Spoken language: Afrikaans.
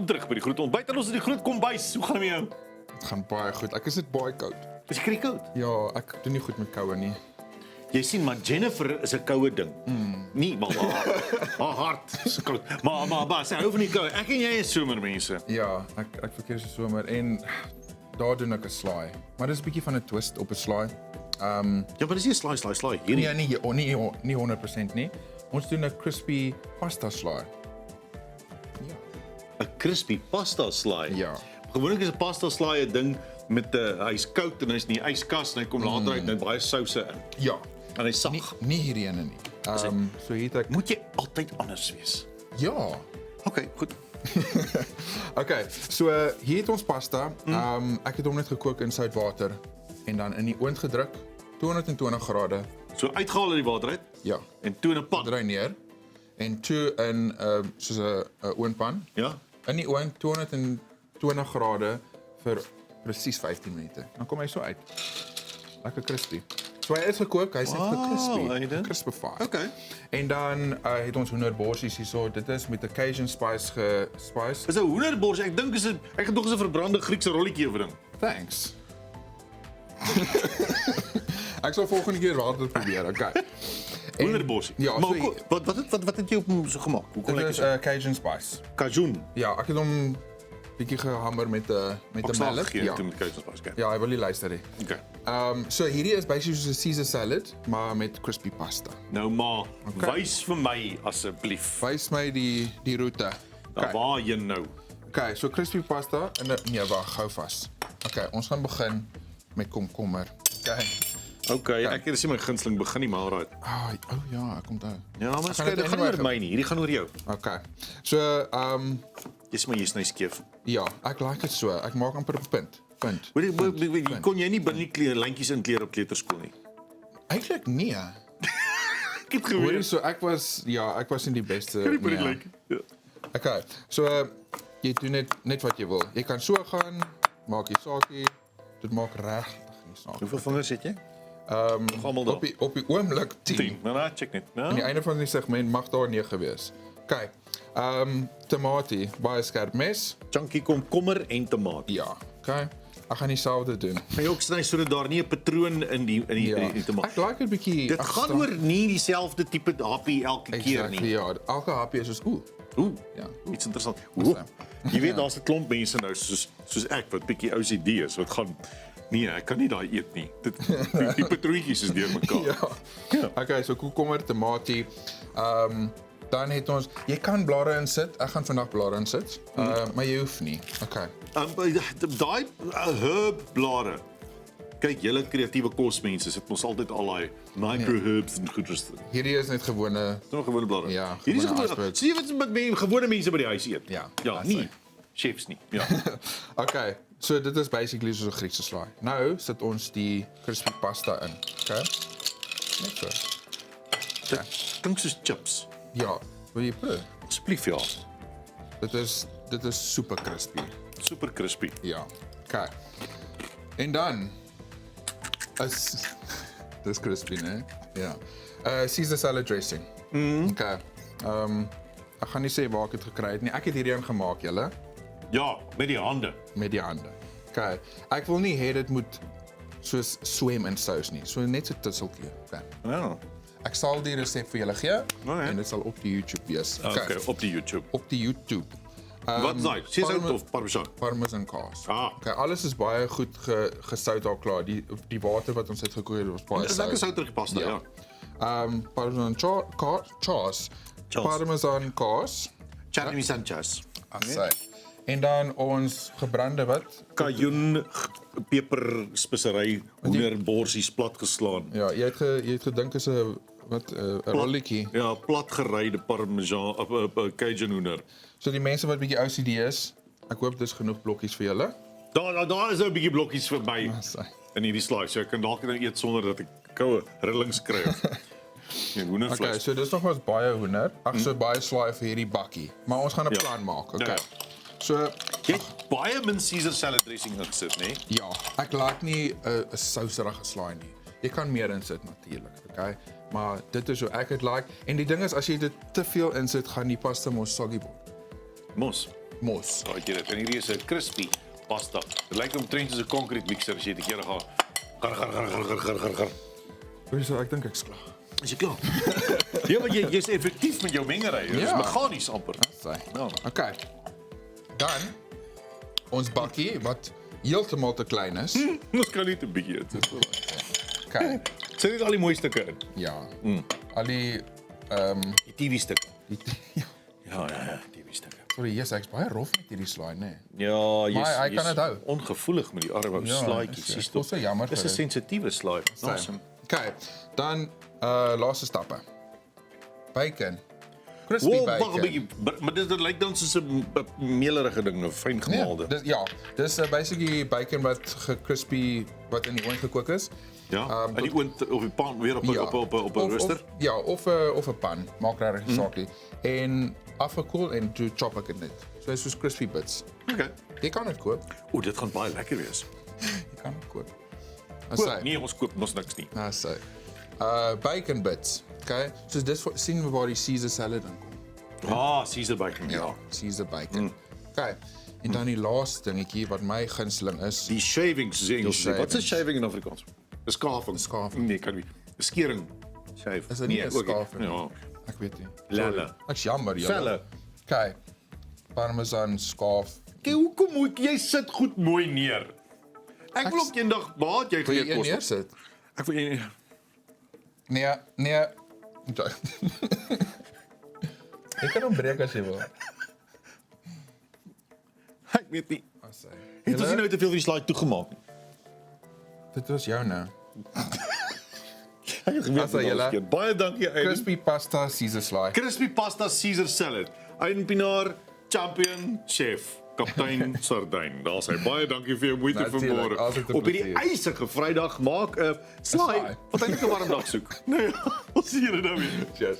Welkom terug by die groot ontbyt en ons is die groot kombuis. Hoe gaan dit met jou? Het gaan baie goed. Ek is net baie koud. Is jy koud? Ja, ek doen nie goed met koue nie. Jy sien, maar Jennifer is 'n koue ding. Nee, maar haar hart is koud. Maar sy hou van die koue. Ek en jy is somermense. Ja, ek verkeer so somer en daar doen ek 'n slaai. Maar dis 'n bietjie van 'n twist op 'n slaai. Ja, maar dis nie slaai. Hierdie. Nee, nie 100% nie. Ons doen 'n crispy pasta slaai. 'n crispy pasta slaai. Ja. Gewoonlik is 'n pasta slaai 'n ding met hy's koud en hy's in die yskas en hy kom later uit met baie souse in. Ja. En hy's sag. Nie hierdie ene nie. So hier het ek Moet jy altyd anders wees. ja. Okay, goed. Okay, so hier het ons pasta. Ek het hom net gekook in sout water en dan in die oond gedruk, 220 grade. So uitgehaal uit die water uit Ja. en toe in 'n pan. Draai neer en toe in soos 'n oondpan. Ja. In die oond 220 grade vir presies 15 minute. Dan kom hy so uit. Lekker crispy. So hy is gekook, hy's net Aiden. gecrispified. Okay. En dan het ons hoenderborsies hierso. Dit is met 'n Cajun spice gespice. Dis 'n hoenderbors. Ek dink ek gedog is 'n verbrande Griekse rolletjie of ding. Thanks. Ek sal volgende keer later probeer, okay. Hoenderbors. Ja, maar so, wat het jy op hom so gemaak? Hoe kom dit ek is so? Cajun spice. Cajun. Ja, ek het hom bietjie gehammer met 'n mallet. Ja. Toe met Cajun spice. Ja, hy wil nie luister nie. Okay. So hierdie is basically soos 'n Caesar salad, maar met crispy pasta. Nou maar, wys vir my asseblief. Wys my die roete. Okay. Waarheen nou? Okay, so crispy pasta en nee, wag, hou vas. Okay, ons gaan begin met komkommer. Okay, ek het sien my gunsteling begin nie maar right. Ja, ek onthou. Ja, maar Ek gaan skei, dit dit gaan nie oor my nie. Hierdie gaan oor jou. Okay. So Jy's nou skeef. ja, ek like dit so. Ek maak amper 'n punt. Kon jy nie binne die lyntjies inkleer op kleuterskool nie? Eintlik nee. Ek het Hoorie, geweet. so ek was nie die beste. Kan nie binne die nee. lyntjie. Ja. Okay. So jy doen net wat jy wil. Jy kan so gaan, maak die saakie. Dit maak regtig nie saak. Hoeveel vingers het jy? Nog almal daar. Op die oomblik 10. 10. Nou, check net. Aan die Ja. einde van die segment mag daar 9 wees. Kyk. Tamatie, baie skerp mes. Chunky komkommer en tomaat. Ja. Okay. Ek gaan dieselfde doen. Gaan jy ook sny sodat daar nie 'n patroon in die tomaat. Ek like dit bietjie. Dit gaan oor nie dieselfde tipe happie elke keer exactly, nie. ja. Elke hapie is soos Ooh, ja. iets interessant. Ooh. Jy weet daar's 'n klomp mense nou soos ek wat bietjie OCD is wat gaan nee, ek kan nie daai eet nie. Die patroontjies is deurmekaar. Ja. Okay, so komkommer, tamatie. Dan het ons, jy kan blare insit. Ek gaan vandag blare insit. Maar jy hoef nie. Okay. Daai herbblare. Kyk, julle kreatiewe kosmense sit ons altyd al daai micro-herbs en goeders. Hierdie is net gewone. Nog gewone blare. Ja, Hierdie is gewone gewone. iceberg. Sien jy wat gewone mense by die huis eet? Ja, Ja, that's nie right. chefs nie. Ja. Okay, so dit is basically soos 'n Griekse slaai. Nou sit ons die crispy pasta in. Okay. Net so. Dit klink soos chips. Ja, wil jy proe? Asseblief ja. Dit is super crispy. Super crispy. Ja. Okay. En dan is dis crispy, né? Ja. Caesar salad dressing. Okay. Ek gaan nie sê waar ek dit gekry het nie. Ek het hierdie een gemaak, julle, Ja, met die hande. met die hande. Okay. Ek wil nie hê dit moet soos swem in sous nie. So net so tusseltjie. Okay. Ja. Ek sal die resep vir julle gee ja. en dit sal op die YouTube wees. Okay, op die YouTube. Op die YouTube. Wat is daai? Sesout of parmesan? Parmesan kaas. Ah. Okay, alles is baie goed gesout al klaar. Die water wat ons het gekook het was baie Dis lekker sout. souterige pasta, ja. Parmesan kaas. Parmesan kaas. Charlie Sanchez. Asai. En dan ons gebrande wat? Kajoen, peper, spesery, hoenderborsies plat geslaan. Ja, jy het gedink is 'n rolletjie. Ja, plat geryde parmesan op Cajun hoender. So die mense wat bietjie OCD is, ek hoop dis genoeg blokkies vir julle. Daar is nou 'n bietjie blokkies vir my Asai. in hierdie slaai. So ek kan dalk nou eet sonder dat ek koue rillings kry. Ja, hoendervleis. Okay, so dis nog ons baie hoender. So baie slaai vir hierdie bakkie. Maar ons gaan 'n plan maak, okay. Ja. So Jy het baie min Caesar salad dressing ingesit, né? ja, ek like nie 'n souserige slaai nie. Jy kan meer insit natuurlik, okay? Maar dit is hoe ek dit like. En die ding is as jy dit te veel insit, gaan die pasta mos soggy word. Mos. mos. Daai jy dit. En hierdie is 'n crispy pasta. Dit lyk omtrent soos 'n concrete mixer as jy dit 'n keer gaan gar. So ek dink ek's klaar. Is jy klaar? Ja, maar jy's effektief met jou mengery. Dit is Ja. meganies amper. Sy. Ja. Okay. Dan ons bakkie wat heeltemal te klein is. Ons kan nie te bietjie eet. Dis wel. Okay. Sit net al die mooi stukke in. Ja. Al die Die TV-stukke. die Ja, TV-stukke. sorry, yes, ek's baie rof met hierdie slaai, nê. Ja, Maar hy kan dit hou. Ongevoelig met die arme Ja, slaaitjies. is- Sies voel so jammer Dis 'n vir dit. sensitiewe slaai. Awesome. Okay. Dan laaste stappe. Bacon. Crispy Wow, wag 'n bacon. bietjie, maar dit lyk dan soos 'n meelerige ding, 'n fyn gemaalde. Nee, dis basically bacon wat crispy wat in die oond gekook is. Ja, uit die oond of die pan weer op 'n Ja. op 'n Of- rooster. Ja, of 'n pan, maak regtig nie saak nie. En afgekoel en toe chop ek dit net. So is soos crispy bits. Okay. Jy kan dit koop. O, dit gaan baie lekker wees. Jy kan dit koop. Koop, nee, ons koop mos niks nie. So. Bacon bits. Okay? So dis sien we waar die Caesar salad in kom. Ah, Caesar bacon. Ja. Caesar bacon. Okay. En dan die laaste dingetjie wat my gunsteling is. Die shavings soos Engels. Die Wat is 'n shavings. shaving in Afrikaans? 'n Skafing. Skafing. Nee, kan nie. 'n Skering. Shave. Is dit nie 'n ook nie. skafing? Ja. Ek weet nie. Lelle. Ek's jammer, julle. Velle. Okay. Parmesan skaaf. Kyk, hoekom moet jy sit goed mooi neer? Ek wil op eendag baat jy Wil jy geëet een kos. neersit? Ek wil jy Nee. Ek kan hom breek as jy wil. ek weet nie. Het ons nie nou te veel van die slide toegemaak nie? Dit was jou nou. Ek het geweet Asa, dit julle. al keer. Baie dankie Aiden. Crispy pasta Caesar slaai. Crispy pasta Caesar salad. Aiden Pinaar, champion chef. Kaptein Sardyn. Daar's hy. Baie dankie vir jou moeite Natuurlijk, vanmôre. altyd 'n Op hierdie plesier. ysige Vrydag maak 'n slaai slaai. wat eintlik 'n warm dag soek. Nee, ons sien julle nou weer. Cheers.